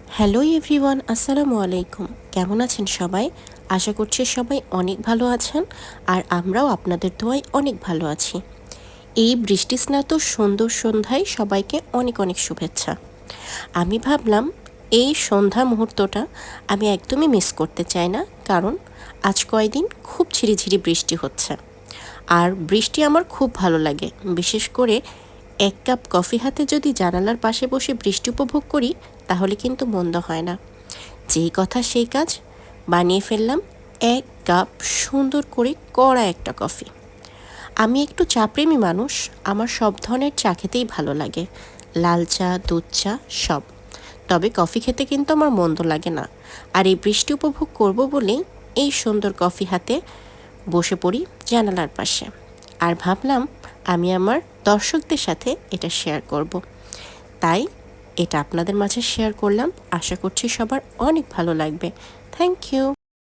Hello everyone, আসসালামু আলাইকুম। কেমন আছেন সবাই? আশা করছি সবাই অনেক ভালো আছেন, আর আমরাও আপনাদের দোয়ায় অনেক ভালো আছি। এই বৃষ্টিস্নাত সুন্দর সন্ধ্যায় সবাইকে অনেক অনেক শুভেচ্ছা। আমি ভাবলাম এই সন্ধ্যা মুহূর্তটা আমি একদমই মিস করতে চাই না, কারণ আজ কয়দিন খুব ঝিরিঝিরি বৃষ্টি হচ্ছে। আর বৃষ্টি আমার খুব ভালো লাগে, বিশেষ করে এক কাপ কফি হাতে যদি জানালার পাশে বসে বৃষ্টি উপভোগ করি, তাহলে কিন্তু মন্দ হয় না। যেই কথা সেই কাজ, বানিয়ে ফেললাম এক কাপ সুন্দর করে কড়া একটা কফি। আমি একটু চাপ্রেমী মানুষ, আমার সব ধরনের চা খেতেই ভালো লাগে, লাল চা, দুধ চা, সব। তবে কফি খেতে কিন্তু আমার মন্দ লাগে না। আর এই বৃষ্টি উপভোগ করব বলেই এই সুন্দর কফি হাতে বসে পড়ি জানালার পাশে। আর ভাবলাম আমি আমার দর্শকদের সাথে এটা শেয়ার করব। তাই এটা আপনাদের মাঝে শেয়ার করলাম। আশা করছি সবার অনেক ভালো লাগবে। Thank you.